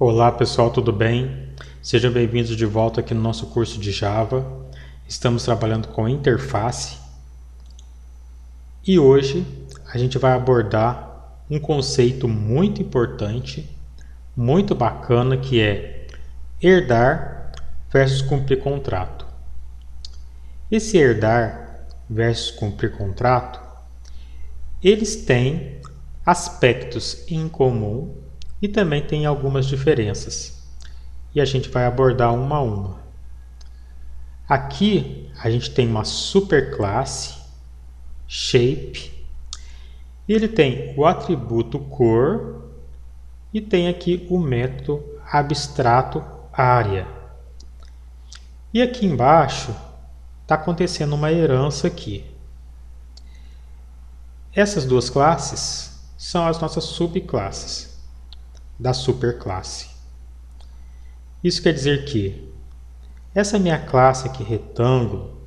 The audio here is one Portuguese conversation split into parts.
Olá pessoal, tudo bem? Sejam bem-vindos de volta aqui no nosso curso de Java. Estamos trabalhando com interface e hoje a gente vai abordar um conceito muito importante, muito bacana, que é herdar versus cumprir contrato. Esse herdar versus cumprir contrato, eles têm aspectos em comum e também tem algumas diferenças. E a gente vai abordar uma a uma. Aqui a gente tem uma superclasse shape. E ele tem o atributo cor e tem aqui o método abstrato área. E aqui embaixo está acontecendo uma herança aqui. Essas duas classes são as nossas subclasses da superclasse. Isso quer dizer que essa minha classe aqui, retângulo,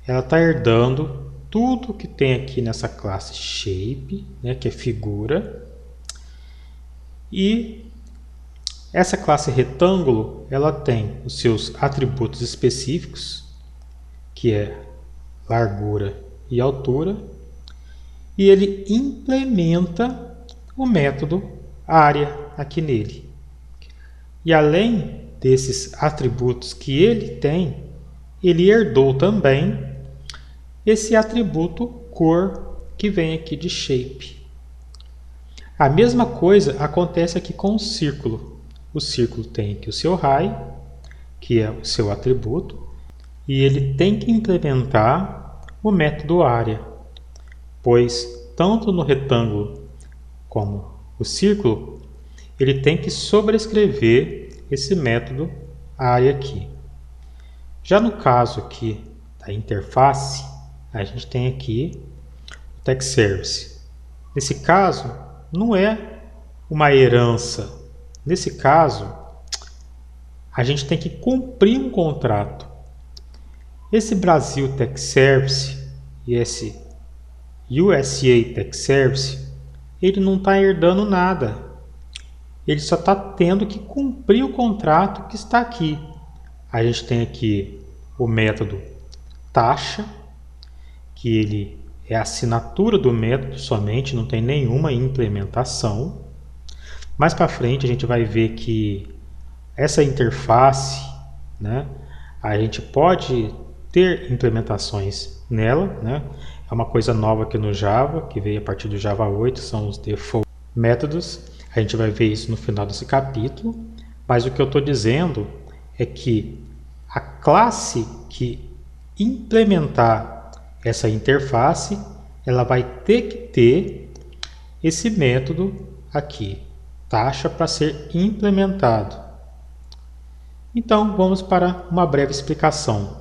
ela está herdando tudo que tem aqui nessa classe shape, né, que é figura. E essa classe retângulo, ela tem os seus atributos específicos, que é largura e altura, e ele implementa o método área aqui nele. E além desses atributos que ele tem, ele herdou também esse atributo cor que vem aqui de shape. A mesma coisa acontece aqui com o círculo. O círculo tem aqui o seu high, que é o seu atributo, e ele tem que implementar o método área, pois tanto no retângulo como o círculo, ele tem que sobrescrever esse método área aqui. Já no caso aqui da interface, a gente tem aqui o TextService. Nesse caso, não é uma herança. Nesse caso, a gente tem que cumprir um contrato. Esse Brasil TextService e esse USA TextService, ele não está herdando nada. Ele só está tendo que cumprir o contrato que está aqui. A gente tem aqui o método taxa, que ele é a assinatura do método somente, não tem nenhuma implementação. Mais para frente a gente vai ver que essa interface, né, a gente pode ter implementações nela, né? É uma coisa nova aqui no Java, que veio a partir do Java 8, são os default métodos. A gente vai ver isso no final desse capítulo, mas o que eu estou dizendo é que a classe que implementar essa interface, ela vai ter que ter esse método aqui, taxa, para ser implementado. Então, vamos para uma breve explicação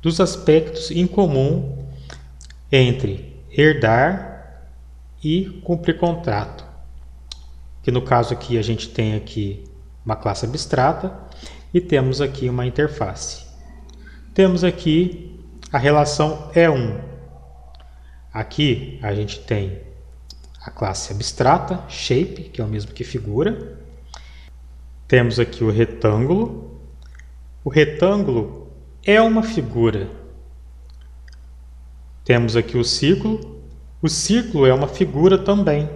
dos aspectos em comum entre herdar e cumprir contrato. Que no caso aqui a gente tem aqui uma classe abstrata e temos aqui uma interface. Temos aqui a relação E1. Aqui a gente tem a classe abstrata, shape, que é o mesmo que figura. Temos aqui o retângulo. O retângulo é uma figura. Temos aqui o círculo. O círculo é uma figura também.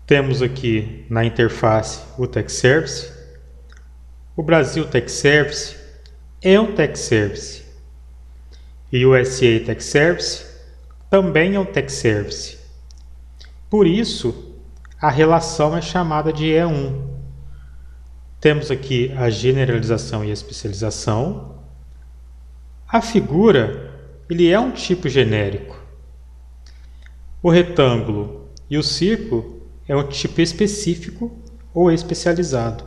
Temos aqui na interface o TextService. O Brasil TextService é um TextService. E o USA TextService também é um TextService. Por isso, a relação é chamada de E1. Temos aqui a generalização e a especialização. A figura, ele é um tipo genérico. O retângulo e o círculo é um tipo específico ou especializado.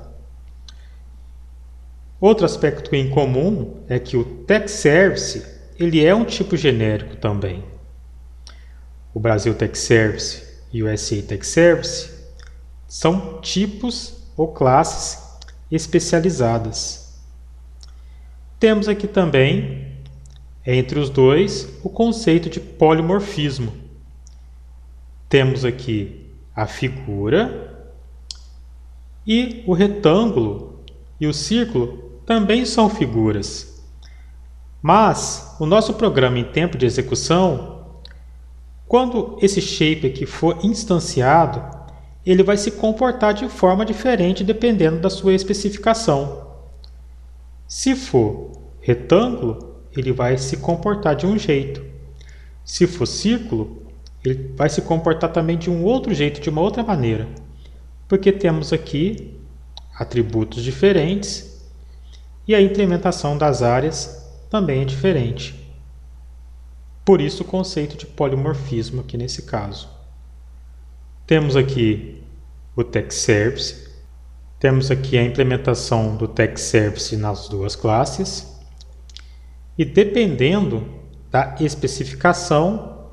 Outro aspecto em comum é que o TextService, ele é um tipo genérico também. O Brasil TextService e o USA TextService são tipos ou classes especializadas. Temos aqui também, entre os dois, o conceito de polimorfismo. Temos aqui a figura E o retângulo e o círculo também são figuras. Mas o nosso programa em tempo de execução, quando esse shape aqui for instanciado, ele vai se comportar de forma diferente dependendo da sua especificação. Se for retângulo, ele vai se comportar de um jeito. Se for círculo, ele vai se comportar também de um outro jeito, de uma outra maneira. Porque temos aqui atributos diferentes e a implementação das áreas também é diferente. Por isso o conceito de polimorfismo aqui nesse caso. Temos aqui o text service, temos aqui a implementação do text service nas duas classes e dependendo da especificação,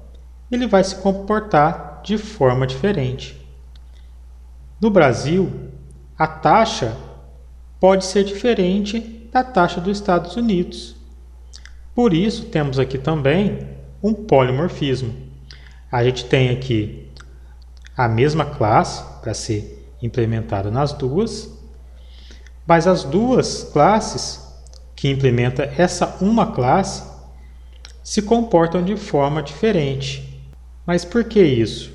ele vai se comportar de forma diferente. No Brasil, a taxa pode ser diferente da taxa dos Estados Unidos. Por isso, temos aqui também um polimorfismo. A gente tem aqui a mesma classe para ser implementada nas duas, mas as duas classes que implementam essa uma classe se comportam de forma diferente. Mas por que isso?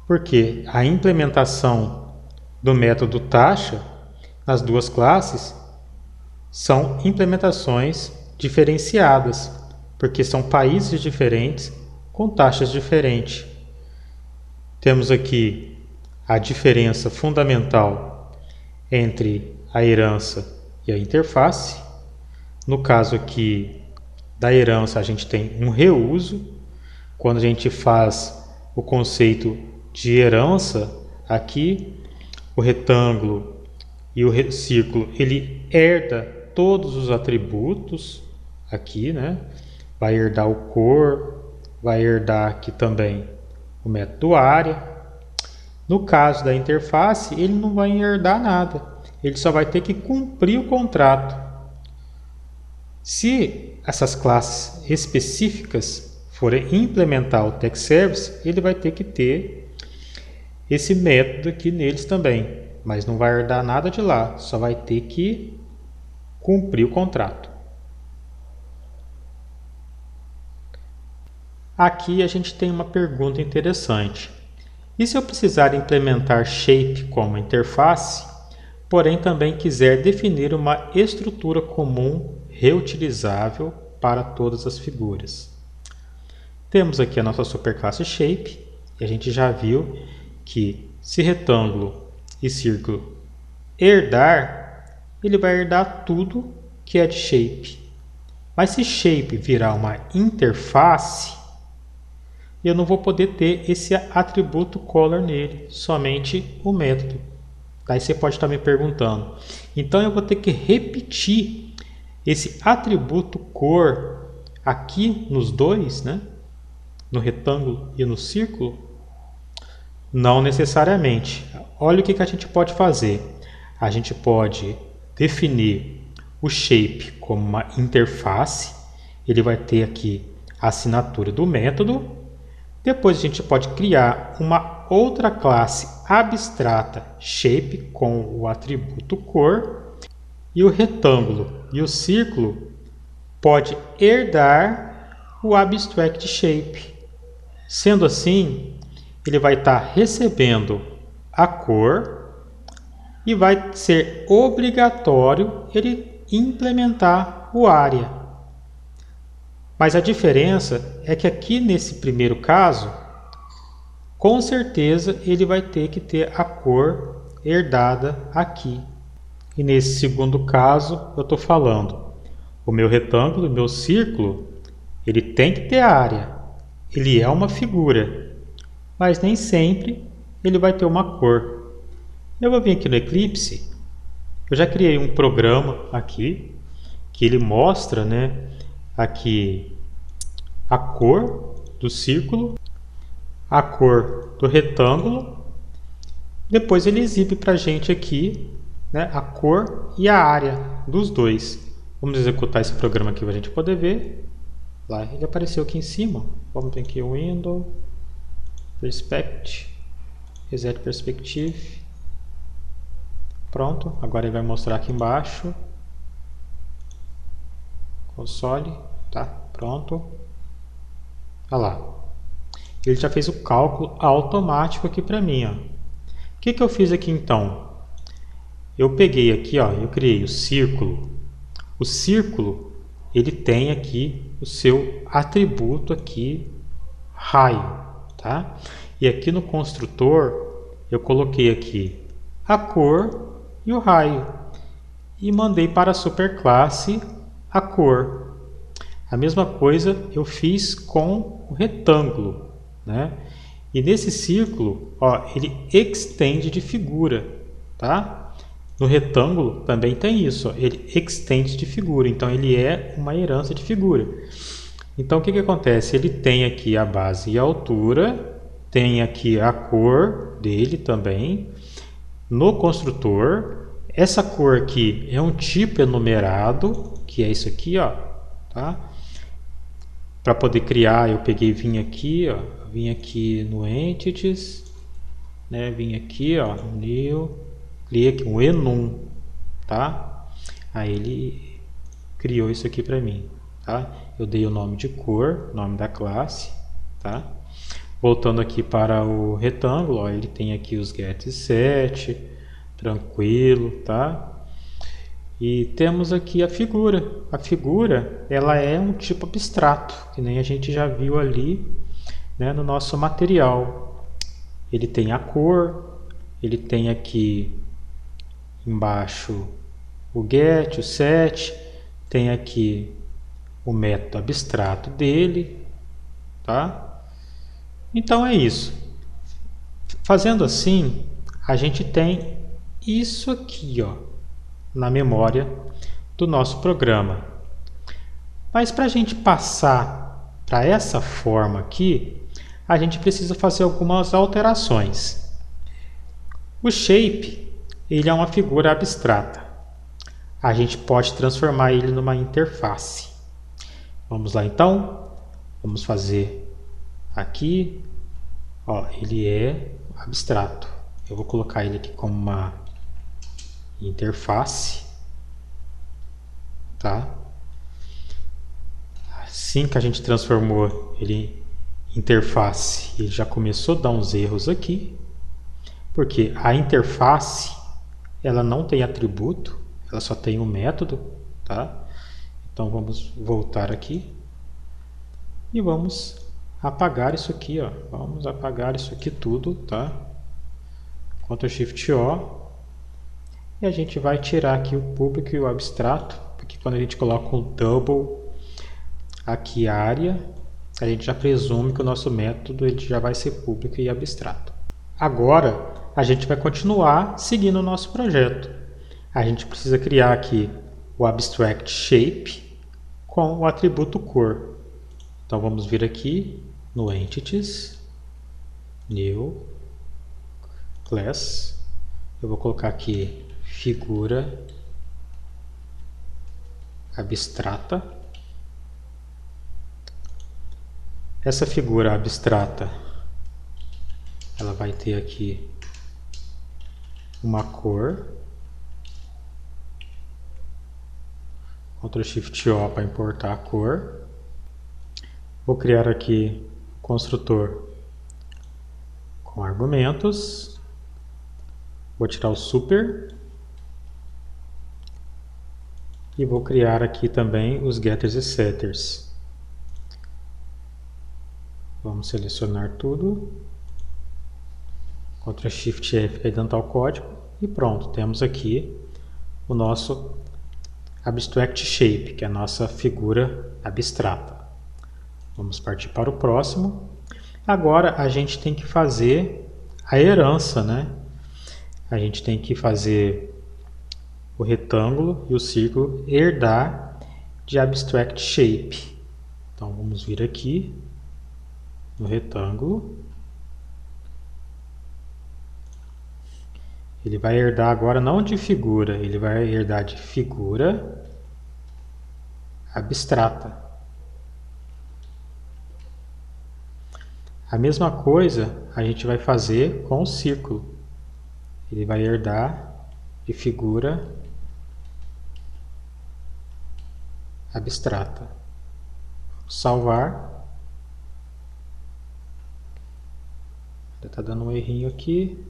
Porque a implementação do método taxa nas duas classes são implementações diferenciadas, porque são países diferentes com taxas diferentes. Temos aqui a diferença fundamental entre a herança e a interface. No caso aqui da herança, a gente tem um reuso. Quando a gente faz o conceito de herança, aqui o retângulo e o círculo, ele herda todos os atributos aqui, né? Vai herdar o cor, vai herdar aqui também o método área. No caso da interface, ele não vai herdar nada, ele só vai ter que cumprir o contrato. Se essas classes específicas forem implementar o text service, ele vai ter que ter esse método aqui neles também, mas não vai herdar nada de lá, só vai ter que cumprir o contrato. Aqui a gente tem uma pergunta interessante. E se eu precisar implementar shape como interface, porém também quiser definir uma estrutura comum reutilizável para todas as figuras? Temos aqui a nossa superclasse shape, e a gente já viu que se retângulo e círculo herdar, ele vai herdar tudo que é de shape. Mas se shape virar uma interface, eu não vou poder ter esse atributo color nele, somente o método. Daí você pode estar me perguntando, então eu vou ter que repetir esse atributo cor aqui nos dois, né? No retângulo e no círculo? Não necessariamente. Olha o que a gente pode fazer. A gente pode definir o shape como uma interface, ele vai ter aqui a assinatura do método. Depois a gente pode criar uma outra classe abstrata shape com o atributo cor, e o retângulo e o círculo pode herdar o abstract shape. Sendo assim, ele vai estar recebendo a cor e vai ser obrigatório ele implementar o área. Mas a diferença é que aqui nesse primeiro caso, com certeza ele vai ter que ter a cor herdada aqui. E nesse segundo caso, eu estou falando, o meu retângulo, o meu círculo, ele tem que ter área. Ele é uma figura, mas nem sempre ele vai ter uma cor. Eu vou vir aqui no Eclipse, eu já criei um programa aqui, que ele mostra, né, aqui a cor do círculo, a cor do retângulo, depois ele exibe para a gente aqui, né, a cor e a área dos dois. Vamos executar esse programa aqui para a gente poder ver. Lá, ele apareceu aqui em cima. Vamos ter aqui o Window, Perspect, Reset Perspective. Pronto, agora ele vai mostrar aqui embaixo. Console, tá? Pronto. Olha lá. Ele já fez o cálculo automático aqui para mim, ó. O que eu fiz aqui então? Eu peguei aqui, ó, eu criei o círculo. O círculo, ele tem aqui o seu atributo aqui, raio, tá? E aqui no construtor, eu coloquei aqui a cor e o raio. E mandei para a superclasse a cor. A mesma coisa eu fiz com o retângulo, né? E nesse círculo, ó, ele extende de figura, tá? No retângulo também tem isso, ó, ele extende de figura, então ele é uma herança de figura. Então o que acontece? Ele tem aqui a base e a altura, tem aqui a cor dele também. No construtor, essa cor aqui é um tipo enumerado, que é isso aqui, ó, tá? Para poder criar, eu peguei, vim aqui no Entities, né? Vim aqui, ó, New, criei aqui um enum, tá? Aí ele criou isso aqui para mim, tá? Eu dei o nome de cor, nome da classe, tá? Voltando aqui para o retângulo, ó, ele tem aqui os getSet, tranquilo, tá? E temos aqui a figura. A figura, ela é um tipo abstrato, que nem a gente já viu ali, né, no nosso material. Ele tem a cor, ele tem aqui embaixo o get, o set, tem aqui o método abstrato dele, tá? Então é isso. Fazendo assim, a gente tem isso aqui, ó, na memória do nosso programa. Mas para a gente passar para essa forma aqui, a gente precisa fazer algumas alterações. O shape, ele é uma figura abstrata. A gente pode transformar ele numa interface. Vamos lá então. Vamos fazer aqui. Ó, ele é abstrato. Eu vou colocar ele aqui como uma interface, tá? Assim que a gente transformou ele em interface, ele já começou a dar uns erros aqui, porque a interface, ela não tem atributo, ela só tem um método, tá? Então vamos voltar aqui e vamos apagar isso aqui, ó. Vamos apagar isso aqui tudo, tá? Ctrl Shift O. E a gente vai tirar aqui o público e o abstrato, porque quando a gente coloca um double aqui área, a gente já presume que o nosso método ele já vai ser público e abstrato. Agora, a gente vai continuar seguindo o nosso projeto. A gente precisa criar aqui o abstract shape com o atributo cor. Então vamos vir aqui no Entities, New, Class. Eu vou colocar aqui figura abstrata. Essa figura abstrata, ela vai ter aqui uma cor. Ctrl Shift O para importar a cor. Vou criar aqui construtor com argumentos. Vou tirar o super. E vou criar aqui também os getters e setters. Vamos selecionar tudo. Ctrl Shift F para editar o código. E pronto, temos aqui o nosso abstract shape, que é a nossa figura abstrata. Vamos partir para o próximo. Agora a gente tem que fazer a herança, né? A gente tem que fazer o retângulo e o círculo herdar de abstract shape. Então vamos vir aqui no retângulo. Ele vai herdar agora não de figura, ele vai herdar de figura abstrata. A mesma coisa a gente vai fazer com o círculo. Ele vai herdar de figura abstrata. Salvar. Está dando um errinho aqui.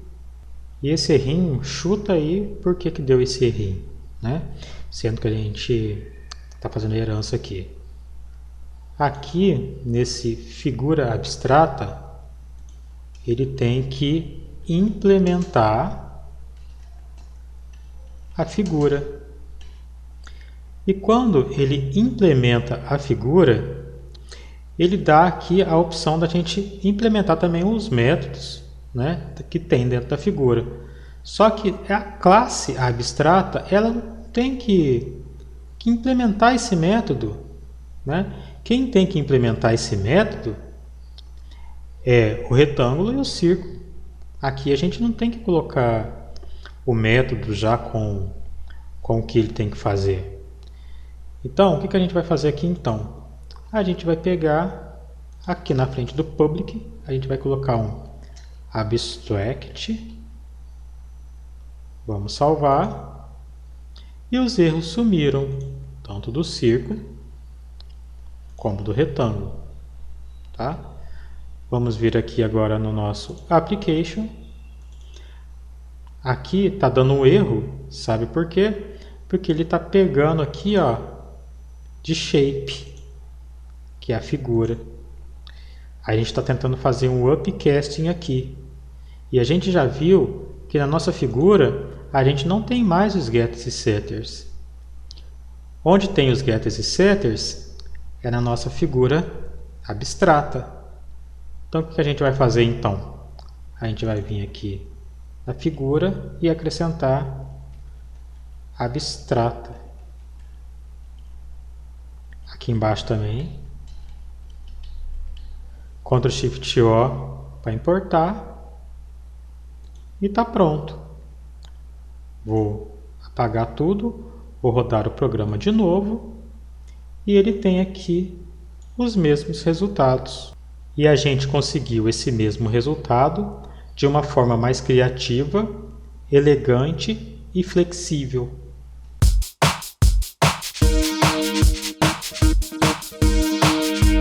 E esse errinho, chuta aí por que deu esse errinho, né? Sendo que a gente está fazendo herança aqui. Aqui, nesse figura abstrata, ele tem que implementar a figura. E quando ele implementa a figura, ele dá aqui a opção da gente implementar também os métodos, né, que tem dentro da figura. Só que a classe abstrata, ela tem que implementar esse método, né? Quem tem que implementar esse método é o retângulo e o círculo. Aqui a gente não tem que colocar o método já com o que ele tem que fazer. Então, o que a gente vai fazer aqui então? A gente vai pegar aqui na frente do public, a gente vai colocar um abstract, vamos salvar, e os erros sumiram, tanto do círculo como do retângulo, tá? Vamos vir aqui agora no nosso application. Aqui está dando um erro, sabe por quê? Porque ele está pegando aqui, ó, de shape, que é a figura. A gente está tentando fazer um upcasting aqui. E a gente já viu que na nossa figura a gente não tem mais os getters e setters. Onde tem os getters e setters é na nossa figura abstrata. Então o que a gente vai fazer então? A gente vai vir aqui na figura e acrescentar abstrata. Aqui embaixo também. Ctrl Shift O para importar. E está pronto. Vou apagar tudo, vou rodar o programa de novo e ele tem aqui os mesmos resultados. E a gente conseguiu esse mesmo resultado de uma forma mais criativa, elegante e flexível.